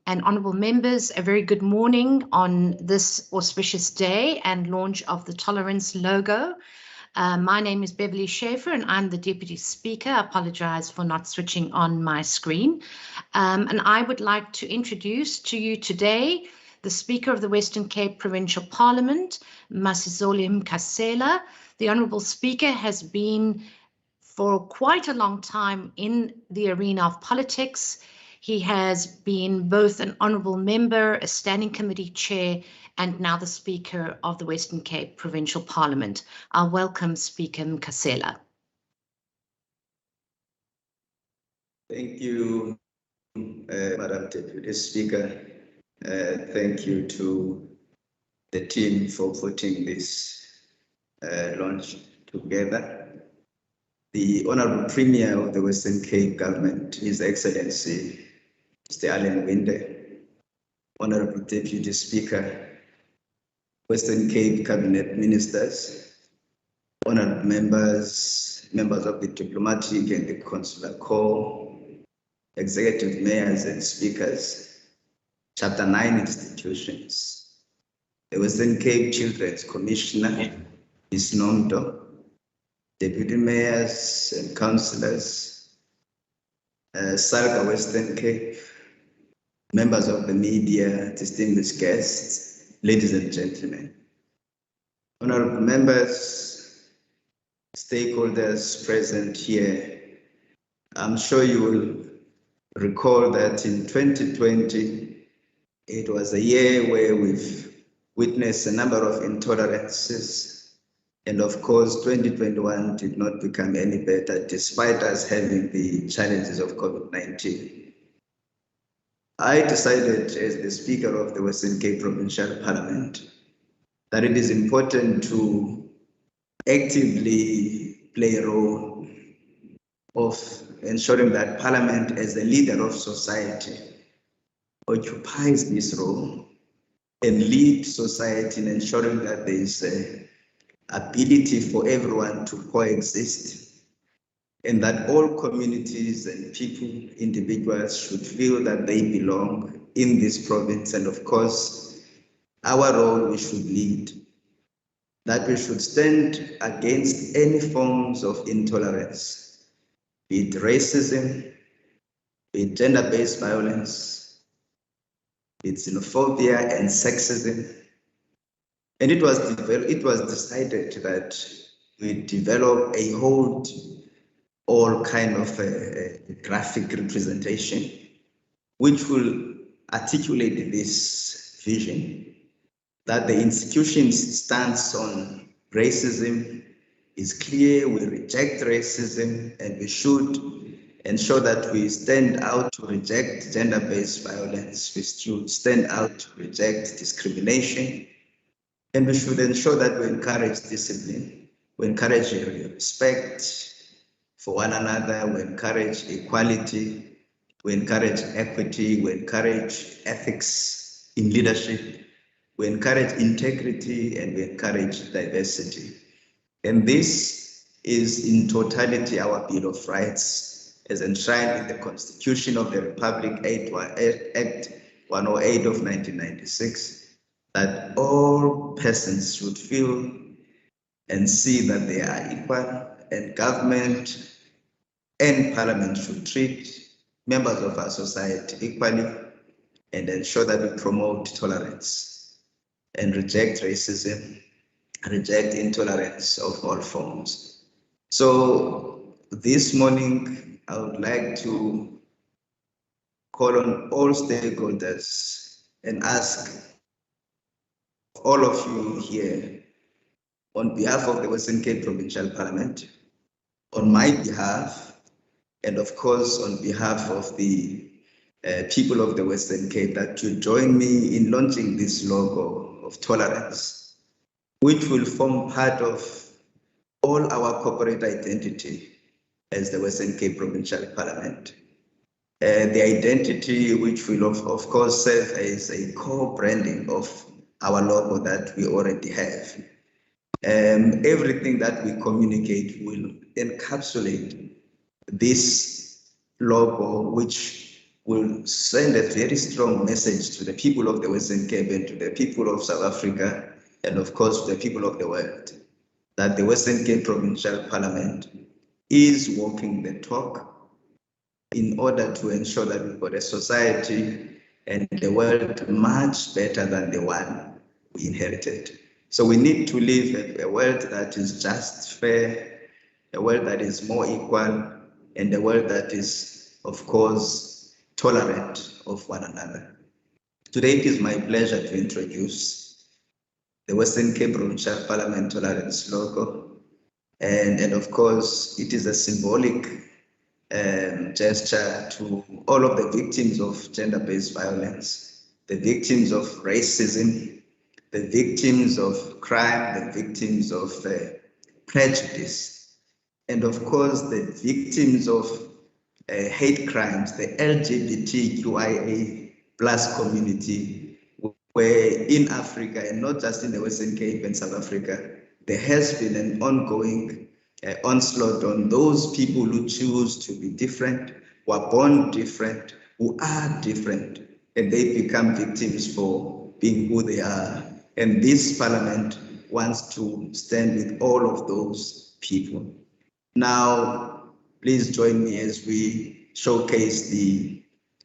And honourable members, a very good morning on this auspicious day and launch of the Tolerance logo. My name is Beverly Schaefer and I'm the Deputy Speaker. I apologise for not switching on my screen. And I would like to introduce to you today the Speaker of the Western Cape Provincial Parliament, Masizole Mkhasela. The Honourable Speaker has been for quite a long time in the arena of politics. He has been both an honourable member, a standing committee chair, and now the Speaker of the Western Cape Provincial Parliament. I welcome Speaker Mkhasela. Thank you, Madam Deputy Speaker. Thank you to the team for putting this launch together. The Honourable Premier of the Western Cape Government, His Excellency, Mr. Allen Winde, Honourable Deputy Speaker, Western Cape Cabinet Ministers, Honourable members, members of the Diplomatic and the Consular Corps, Executive Mayors and Speakers, Chapter 9 institutions, the Western Cape Children's Commissioner, Ms. Nomdo, Deputy Mayors and Councillors, Salga Western Cape, members of the media, distinguished guests, ladies and gentlemen, honourable members, stakeholders present here. I'm sure you will recall that in 2020, it was a year where we've witnessed a number of intolerances. And of course, 2021 did not become any better despite us having the challenges of COVID-19. I decided as the Speaker of the Western Cape Provincial Parliament that it is important to actively play a role of ensuring that Parliament, as the leader of society, occupies this role and lead society in ensuring that there is a ability for everyone to coexist, and that all communities and people, individuals, should feel that they belong in this province. And of course, our role, we should lead, that we should stand against any forms of intolerance, be it racism, be it gender-based violence, be it xenophobia and sexism. And it was decided that we develop a hold all kind of a graphic representation which will articulate this vision, that the institution's stance on racism is clear. We reject racism, and we should ensure that we stand out to reject gender-based violence. We should stand out to reject discrimination, and we should ensure that we encourage discipline, we encourage respect for one another, we encourage equality, we encourage equity, we encourage ethics in leadership, we encourage integrity, and we encourage diversity. And this is in totality our Bill of Rights as enshrined in the Constitution of the Republic, Act 108 of 1996, that all persons should feel and see that they are equal, and government and Parliament should treat members of our society equally and ensure that we promote tolerance and reject racism, reject intolerance of all forms. So this morning, I would like to call on all stakeholders and ask all of you here, on behalf of the Western Cape Provincial Parliament, on my behalf, and of course on behalf of the people of the Western Cape, that you join me in launching this logo of tolerance, which will form part of all our corporate identity as the Western Cape Provincial Parliament. The identity which will of course serve as a core branding of our logo that we already have. Everything that we communicate will encapsulate this logo, which will send a very strong message to the people of the Western Cape and to the people of South Africa, and of course to the people of the world, that the Western Cape Provincial Parliament is walking the talk in order to ensure that we've got a society and the world much better than the one we inherited. So we need to live a world that is just, fair, a world that is more equal, and a world that is, of course, tolerant of one another. Today it is my pleasure to introduce the Western Cape Provincial Parliament Tolerance logo, and of course it is a symbolic gesture to all of the victims of gender-based violence, the victims of racism, the victims of crime, the victims of prejudice, and of course the victims of hate crimes, the LGBTQIA plus community, where in Africa, and not just in the Western Cape and South Africa, there has been an ongoing onslaught on those people who choose to be different, who are born different, who are different, and they become victims for being who they are. And this parliament wants to stand with all of those people. Now, please join me as we showcase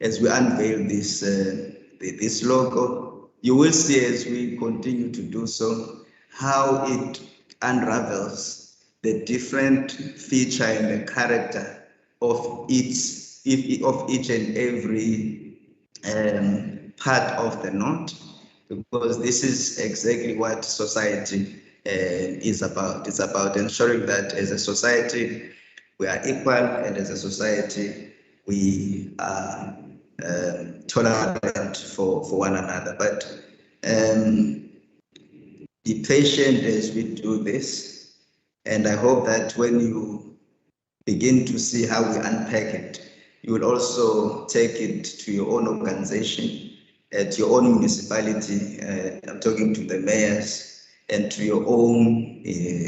as we unveil this logo. You will see as we continue to do so how it unravels the different feature and the character of each and every part of the knot, because this is exactly what society is about. It's about ensuring that as a society we are equal, and as a society we are tolerant for one another. But Be patient as we do this, and I hope that when you begin to see how we unpack it, you will also take it to your own organization, at your own municipality. I'm talking to the mayors, and to your own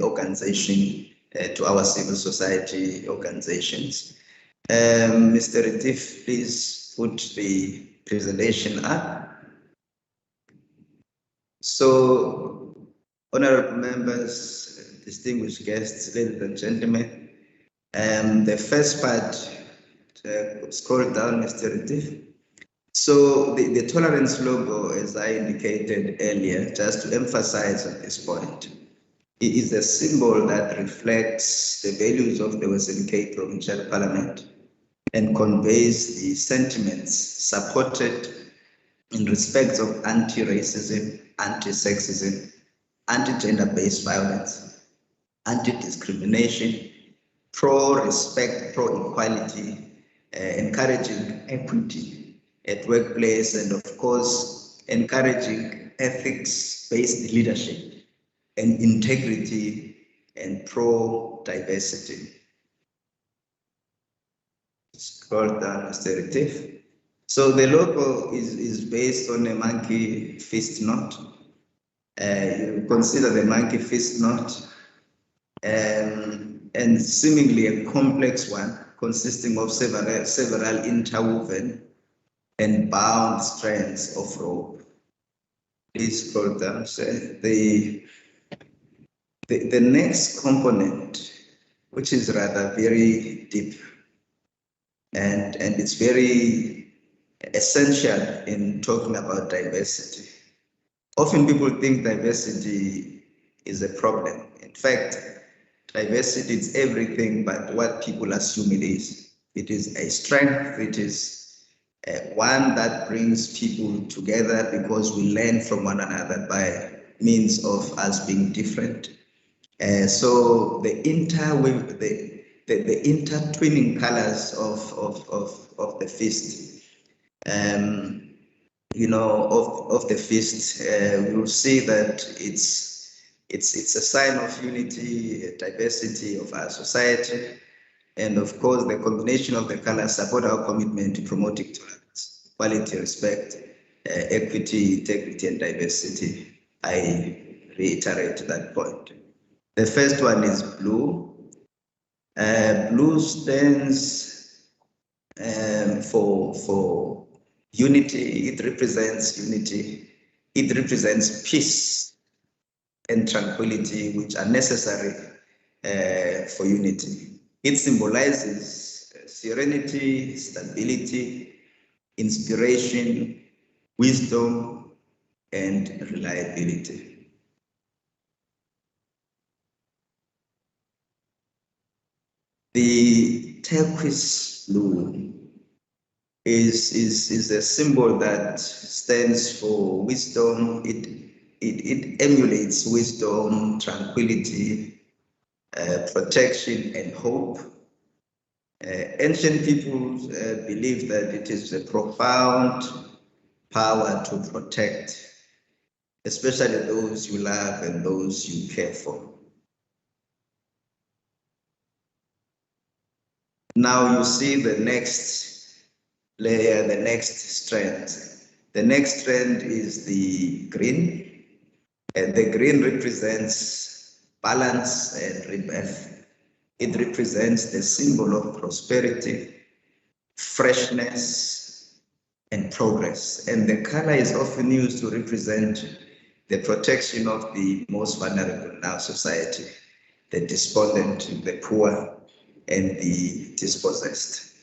organization, to our civil society organizations. Mr. Retief, please put the presentation up. So, honorable members, distinguished guests, ladies and gentlemen, the first part, scroll down, Mr. Retief. So the tolerance logo, as I indicated earlier, just to emphasize on this point, it is a symbol that reflects the values of the Western Cape Provincial Parliament and conveys the sentiments supported in respect of anti-racism, anti-sexism, anti-gender-based violence, anti-discrimination, pro-respect, pro-equality, encouraging equity at workplace, and of course, encouraging ethics-based leadership and integrity and pro-diversity. Scroll down, Mr. Retief. So the logo is based on a monkey fist knot. You consider the monkey fist knot, and seemingly a complex one consisting of several interwoven and bound strands of rope. Please scroll down. So the next component, which is rather very deep, and it's very essential in talking about diversity. Often people think diversity is a problem. In fact, diversity is everything but what people assume it is. It is a strength. It is one that brings people together because we learn from one another by means of us being different. So the intertwining colors of the fist, of the fist, we will see that it's a sign of unity, diversity of our society, and of course the combination of the colors support our commitment to promoting tolerance, equality, respect, equity, integrity, and diversity. I reiterate that point. The first one is blue. Blue stands for unity. It represents unity. It represents peace and tranquility, which are necessary for unity. It symbolizes serenity, stability, inspiration, wisdom, and reliability. The turquoise blue is a symbol that stands for wisdom. It emulates wisdom, tranquility, protection, and hope. Ancient peoples believed that it is a profound power to protect, especially those you love and those you care for. Now you see the next layer, the next strand. The next strand is the green, and the green represents balance and rebirth. It represents the symbol of prosperity, freshness, and progress. And the color is often used to represent the protection of the most vulnerable in our society, the despondent, the poor, and the dispossessed.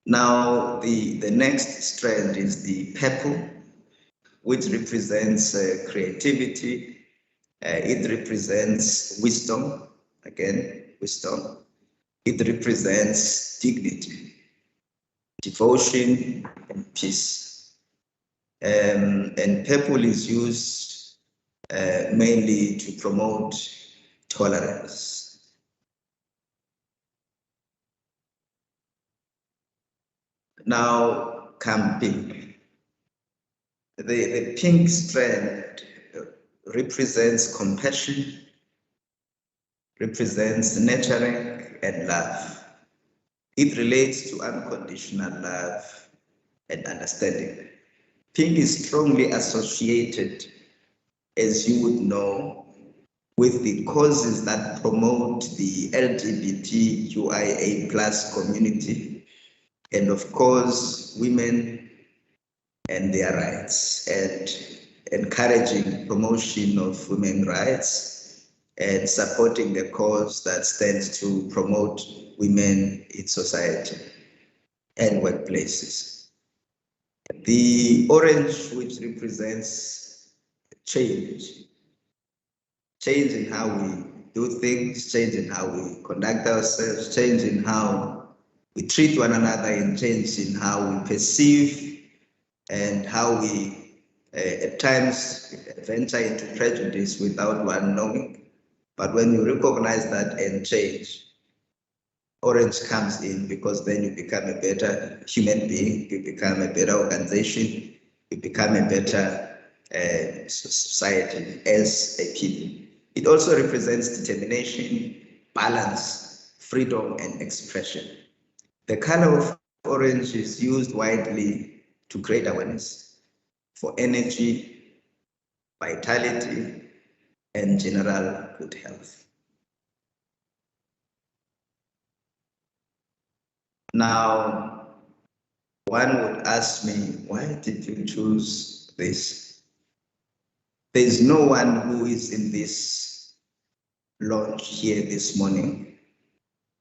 Now, the next strand is the purple, which represents creativity. It represents wisdom, again, wisdom. It represents dignity, devotion, and peace. And purple is used mainly to promote tolerance. Now come pink. The pink strand represents compassion, represents nurturing and love. It relates to unconditional love and understanding. Pink is strongly associated, as you would know, with the causes that promote the LGBTQIA+ community, and of course, women and their rights, and encouraging promotion of women's rights and supporting the cause that stands to promote women in society and workplaces. The orange, which represents change in how we do things, change in how we conduct ourselves, change in how we treat one another, and change in how we perceive and how we at times venture into prejudice without one knowing. But when you recognize that and change, orange comes in, because then you become a better human being, you become a better organization, you become a better society as a people. It also represents determination, balance, freedom, and expression. The color of orange is used widely to create awareness for energy, vitality, and general good health. Now, one would ask me, why did you choose this? There is no one who is in this launch here this morning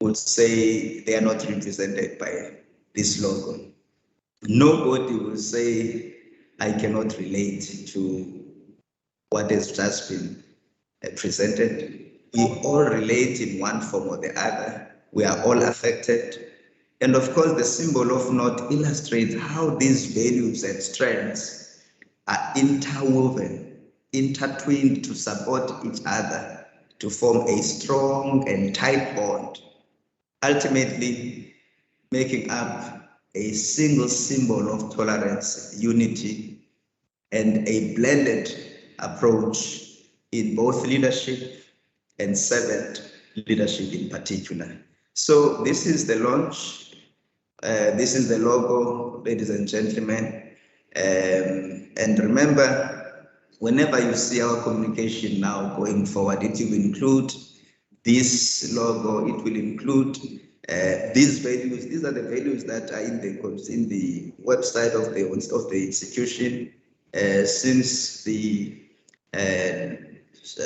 would say they are not represented by this logo. Nobody will say, I cannot relate to what has just been presented. We all relate in one form or the other. We are all affected. And of course, the symbol of North illustrates how these values and strengths are interwoven, intertwined to support each other, to form a strong and tight bond, ultimately making up a single symbol of tolerance, unity, and a blended approach in both leadership and servant leadership in particular. So this is the launch. This is the logo, ladies and gentlemen. And remember, whenever you see our communication now going forward, it will include this logo, it will include these values. These are the values that are in the website of the institution since the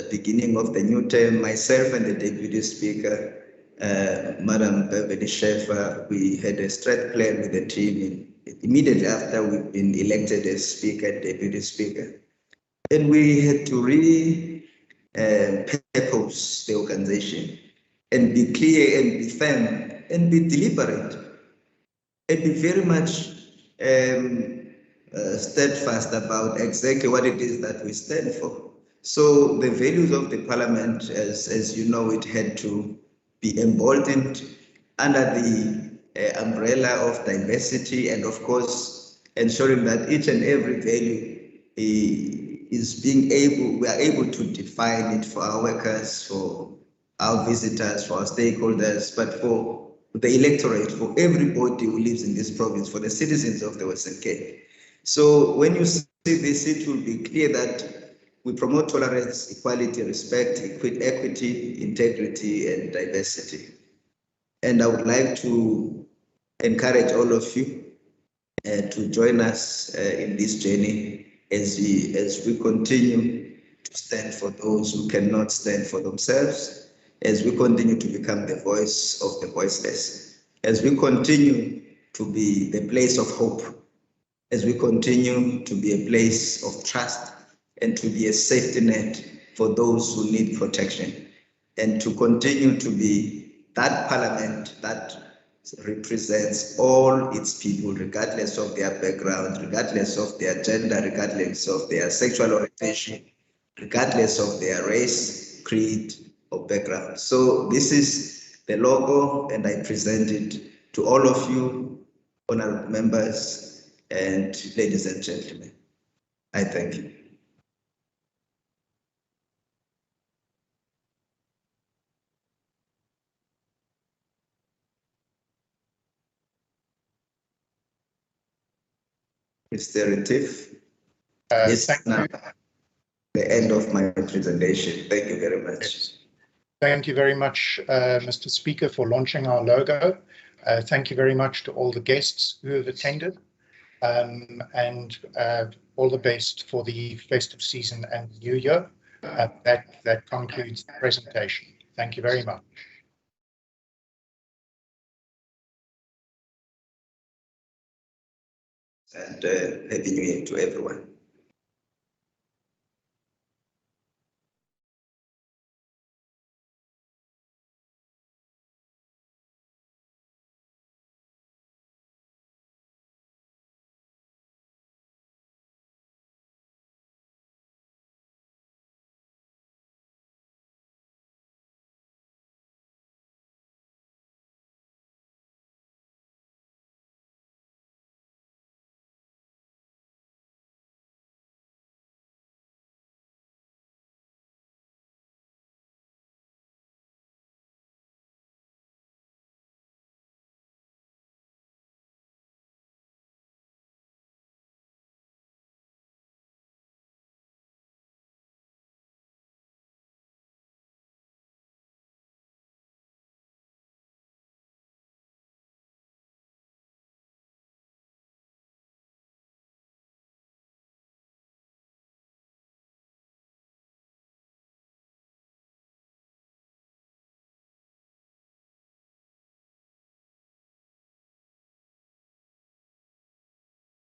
beginning of the new term. Myself and the Deputy Speaker, Madam Beverly Schaefer, we had a strat plan with the team immediately after we've been elected as Speaker and Deputy Speaker. And we had to purpose the organization and be clear and be firm and be deliberate and be very much steadfast about exactly what it is that we stand for. So the values of the Parliament, as you know, it had to be emboldened under the umbrella of diversity, and of course ensuring that each and every value is we are able to define it for our workers, for our visitors, for our stakeholders, but for the electorate, for everybody who lives in this province, for the citizens of the Western Cape. So when you see this, it will be clear that we promote tolerance, equality, respect, equity, integrity, and diversity. And I would like to encourage all of you to join us in this journey as we continue to stand for those who cannot stand for themselves, as we continue to become the voice of the voiceless, as we continue to be the place of hope, as we continue to be a place of trust and to be a safety net for those who need protection, and to continue to be that Parliament that represents all its people, regardless of their background, regardless of their gender, regardless of their sexual orientation, regardless of their race, creed, or background. So this is the logo, and I present it to all of you, honorable members and ladies and gentlemen. I thank you. Mr. Retief. Thank you. The end of my presentation. Thank you very much. Yes. Thank you very much, Mr. Speaker, for launching our logo. Thank you very much to all the guests who have attended, and all the best for the festive season and the new year. That concludes the presentation. Thank you very much. And Happy New Year to everyone.